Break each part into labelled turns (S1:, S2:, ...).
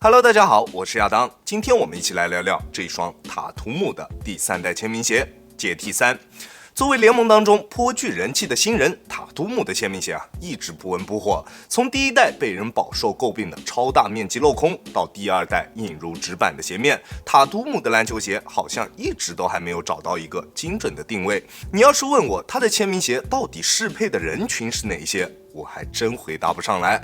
S1: Hello， 大家好，我是亚当，今天我们一起来聊聊这一双塔图姆的第3代签名鞋阶梯3。作为联盟当中颇具人气的新人，塔图姆的签名鞋一直不温不火。从第1代被人饱受诟病的超大面积镂空，到第2代引入直板的鞋面，塔图姆的篮球鞋好像一直都还没有找到一个精准的定位。你要是问我它的签名鞋到底适配的人群是哪一些，我还真回答不上来。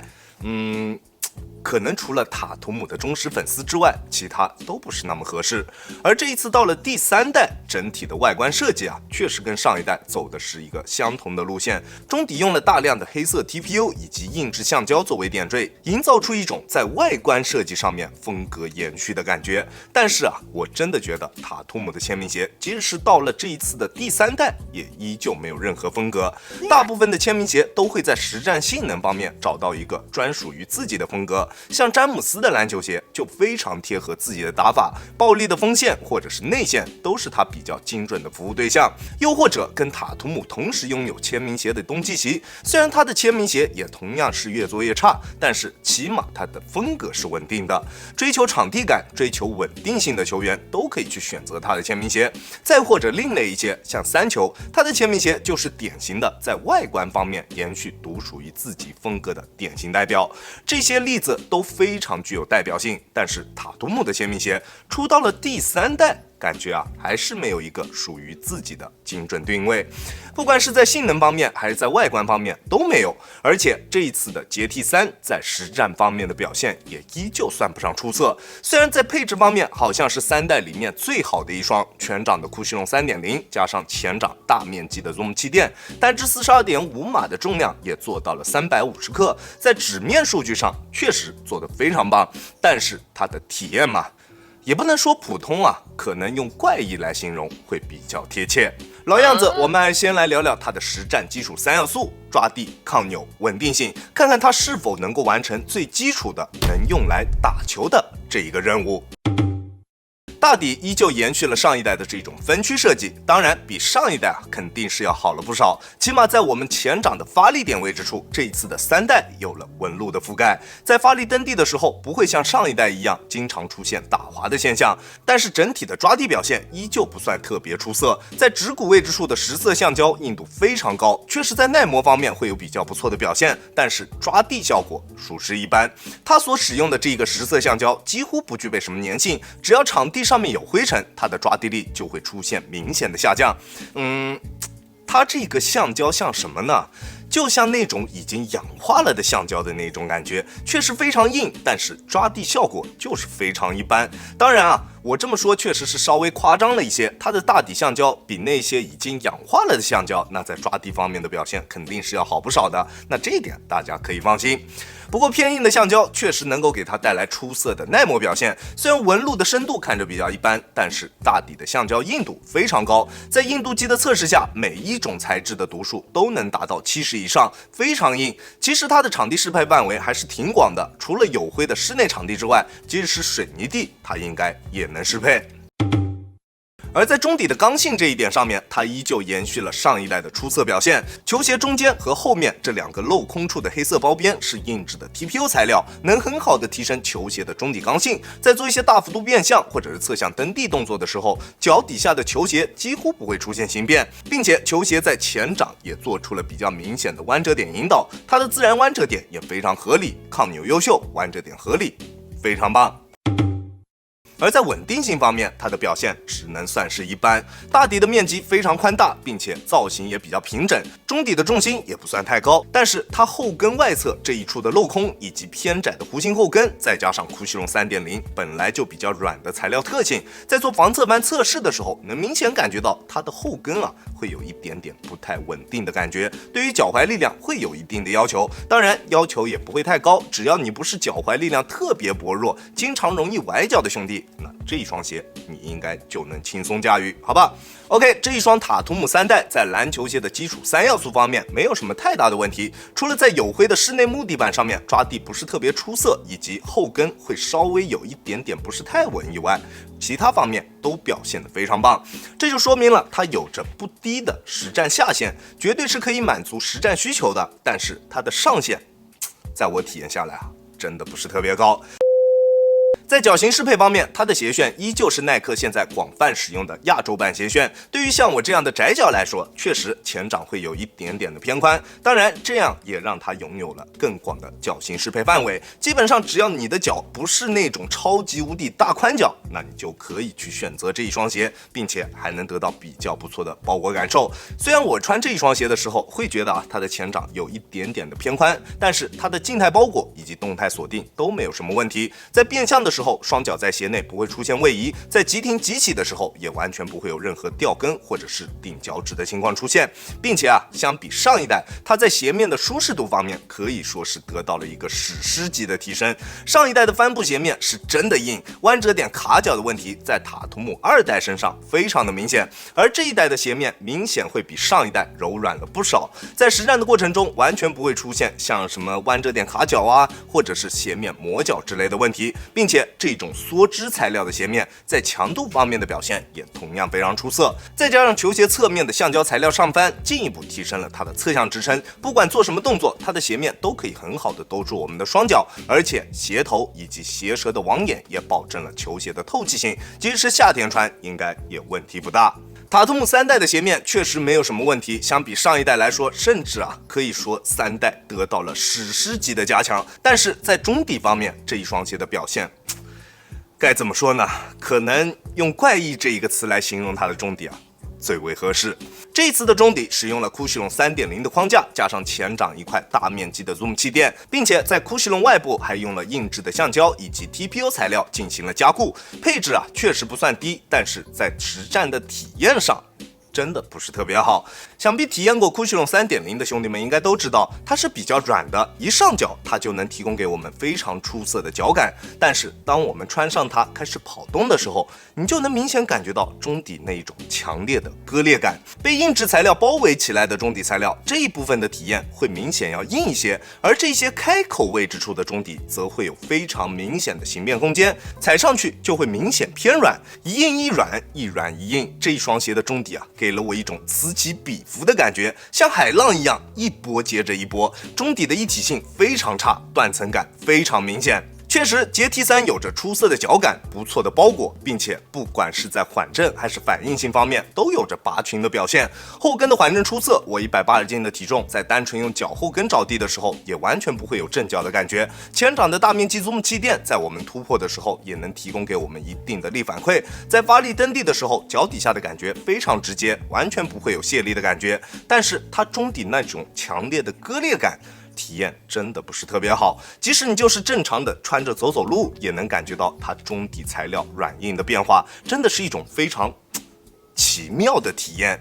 S1: 可能除了塔图姆的忠实粉丝之外，其他都不是那么合适。而这一次到了第3代，整体的外观设计确实跟上一代走的是一个相同的路线。中底用了大量的黑色 TPU 以及硬质橡胶作为点缀，营造出一种在外观设计上面风格延续的感觉。但是我真的觉得塔图姆的签名鞋，即使是到了这一次的第3代，也依旧没有任何风格。大部分的签名鞋都会在实战性能方面找到一个专属于自己的风格。像詹姆斯的篮球鞋就非常贴合自己的打法，暴力的锋线或者是内线都是他比较精准的服务对象。又或者跟塔图姆同时拥有签名鞋的东契奇，虽然他的签名鞋也同样是越做越差，但是起码他的风格是稳定的。追求场地感、追求稳定性的球员都可以去选择他的签名鞋。再或者另类一些，像三球，他的签名鞋就是典型的在外观方面延续独属于自己风格的典型代表。这些例子都非常具有代表性，但是塔图姆的签名鞋出到了第3代，感觉还是没有一个属于自己的精准定位，不管是在性能方面还是在外观方面都没有。而且这一次的阶梯3在实战方面的表现也依旧算不上出色，虽然在配置方面好像是3代里面最好的一双全掌的库西隆 3.0 加上前掌大面积的 Zoom 气垫，单支 42.5 码的重量也做到了350克，在纸面数据上确实做得非常棒，但是它的体验也不能说普通可能用怪异来形容会比较贴切。老样子，我们还先来聊聊它的实战基础3要素：抓地、抗扭、稳定性，看看它是否能够完成最基础的能用来打球的这一个任务。大底依旧延续了上一代的这种分区设计，当然比上一代肯定是要好了不少，起码在我们前掌的发力点位置处，这一次的3代有了纹路的覆盖，在发力蹬地的时候不会像上一代一样经常出现打滑的现象，但是整体的抓地表现依旧不算特别出色，在指骨位置处的实色橡胶硬度非常高，确实在耐磨方面会有比较不错的表现，但是抓地效果属实一般。它所使用的这个实色橡胶几乎不具备什么粘性，只要场地上面有灰尘，它的抓地力就会出现明显的下降。它这个橡胶像什么呢？就像那种已经氧化了的橡胶的那种感觉，确实非常硬，但是抓地效果就是非常一般。当然我这么说确实是稍微夸张了一些，它的大底橡胶比那些已经氧化了的橡胶，那在抓地方面的表现肯定是要好不少的，那这一点大家可以放心。不过偏硬的橡胶确实能够给它带来出色的耐磨表现，虽然纹路的深度看着比较一般，但是大底的橡胶硬度非常高，在硬度计的测试下，每一种材质的读数都能达到70以上，非常硬。其实它的场地适配范围还是挺广的，除了有灰的室内场地之外，即使是水泥地，它应该也能适配。而在中底的刚性这一点上面，它依旧延续了上一代的出色表现。球鞋中间和后面这2个镂空处的黑色包边是硬质的 TPU 材料，能很好的提升球鞋的中底刚性。在做一些大幅度变向或者是侧向蹬地动作的时候，脚底下的球鞋几乎不会出现形变，并且球鞋在前掌也做出了比较明显的弯折点引导，它的自然弯折点也非常合理，抗扭优秀，弯折点合理，非常棒。而在稳定性方面，它的表现只能算是一般。大底的面积非常宽大，并且造型也比较平整，中底的重心也不算太高，但是它后跟外侧这一处的镂空以及偏窄的弧形后跟，再加上库西隆 3.0 本来就比较软的材料特性，在做防侧翻测试的时候，能明显感觉到它的后跟会有一点点不太稳定的感觉，对于脚踝力量会有一定的要求，当然要求也不会太高，只要你不是脚踝力量特别薄弱，经常容易崴脚的兄弟，那这一双鞋你应该就能轻松驾驭，好吧 ？OK， 这一双塔图姆3代在篮球鞋的基础3要素方面没有什么太大的问题，除了在有灰的室内木地板上面抓地不是特别出色，以及后跟会稍微有一点点不是太稳以外，其他方面都表现得非常棒。这就说明了它有着不低的实战下限，绝对是可以满足实战需求的，但是它的上限，在我体验下来真的不是特别高。脚型适配方面，它的鞋楦依旧是耐克现在广泛使用的亚洲版鞋楦。对于像我这样的窄脚来说，确实前掌会有一点点的偏宽，当然这样也让它拥有了更广的脚型适配范围。基本上只要你的脚不是那种超级无敌大宽脚，那你就可以去选择这一双鞋，并且还能得到比较不错的包裹感受。虽然我穿这一双鞋的时候会觉得它的前掌有一点点的偏宽，但是它的静态包裹以及动态锁定都没有什么问题。在变向的时候，双脚在鞋内不会出现位移，在急停急起的时候也完全不会有任何掉跟或者是顶脚趾的情况出现，并且相比上一代，它在鞋面的舒适度方面可以说是得到了一个史诗级的提升。上一代的帆布鞋面是真的硬，弯折点卡脚的问题在塔图姆2代身上非常的明显，而这一代的鞋面明显会比上一代柔软了不少，在实战的过程中完全不会出现像什么弯折点卡脚或者是鞋面磨脚之类的问题，并且这种梭织材料的鞋面在强度方面的表现也同样非常出色，再加上球鞋侧面的橡胶材料上翻，进一步提升了它的侧向支撑，不管做什么动作，它的鞋面都可以很好的兜住我们的双脚，而且鞋头以及鞋舌的网眼也保证了球鞋的透气性，即使是夏天穿应该也问题不大。塔图姆3代的鞋面确实没有什么问题，相比上一代来说，甚至可以说3代得到了史诗级的加强。但是在中底方面，这一双鞋的表现该怎么说呢？可能用怪异这一个词来形容它的中底最为合适。这一次的中底使用了酷榭龙 3.0 的框架，加上前掌一块大面积的 Zoom 气垫，并且在酷榭龙外部还用了硬质的橡胶以及 TPU 材料进行了加固。配置确实不算低，但是在实战的体验上真的不是特别好。想必体验过酷榭龙 3.0 的兄弟们应该都知道，它是比较软的，一上脚它就能提供给我们非常出色的脚感，但是当我们穿上它开始跑动的时候，你就能明显感觉到中底那一种强烈的割裂感。被硬质材料包围起来的中底材料，这一部分的体验会明显要硬一些，而这些开口位置处的中底则会有非常明显的形变空间，踩上去就会明显偏软，一硬一软，一软一硬。这一双鞋的中底给了我一种此起彼伏的感觉，像海浪一样一波接着一波，中底的一体性非常差，断层感非常明显。确实，捷 T3 有着出色的脚感，不错的包裹，并且不管是在缓震还是反应性方面都有着拔群的表现。后跟的缓震出色，我180斤的体重在单纯用脚后跟着地的时候也完全不会有震脚的感觉。前掌的大面积 Zoom 气垫在我们突破的时候也能提供给我们一定的力反馈，在发力蹬地的时候脚底下的感觉非常直接，完全不会有泄力的感觉，但是它中底那种强烈的割裂感体验真的不是特别好，即使你就是正常的穿着走走路，也能感觉到它中底材料软硬的变化，真的是一种非常奇妙的体验。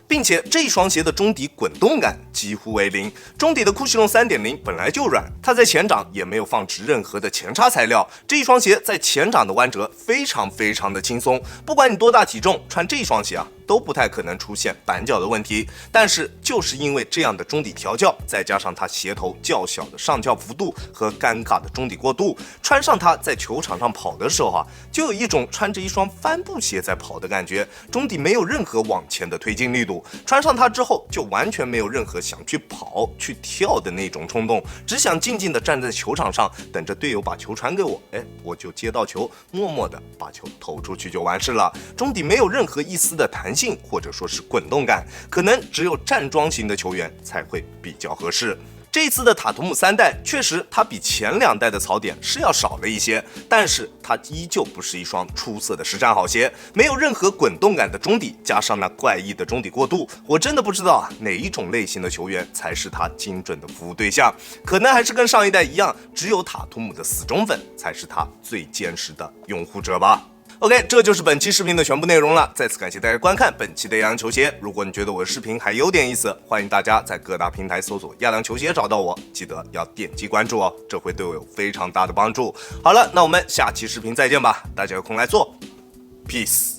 S1: 并且这一双鞋的中底滚动感几乎为零，中底的酷榭龙 3.0 本来就软，它在前掌也没有放置任何的前插材料，这一双鞋在前掌的弯折非常的轻松，不管你多大体重，穿这一双鞋都不太可能出现板脚的问题。但是就是因为这样的中底调教，再加上它鞋头较小的上翘幅度和尴尬的中底过渡，穿上它在球场上跑的时候就有一种穿着一双帆布鞋在跑的感觉，中底没有任何往前的推进力度，穿上它之后就完全没有任何想去跑去跳的那种冲动，只想静静的站在球场上等着队友把球传给我，我就接到球，默默的把球投出去就完事了。中底没有任何一丝的弹性或者说是滚动感，可能只有站桩型的球员才会比较合适。这一次的塔图姆3代确实它比前2代的槽点是要少了一些，但是它依旧不是一双出色的实战好鞋，没有任何滚动感的中底，加上那怪异的中底过渡，我真的不知道哪一种类型的球员才是它精准的服务对象，可能还是跟上一代一样，只有塔图姆的死忠粉才是它最坚实的拥护者吧。OK， 这就是本期视频的全部内容了。再次感谢大家观看本期的亚良球鞋。如果你觉得我的视频还有点意思，欢迎大家在各大平台搜索亚良球鞋找到我，记得要点击关注这会对我有非常大的帮助。好了，那我们下期视频再见吧，大家有空来做 ，Peace。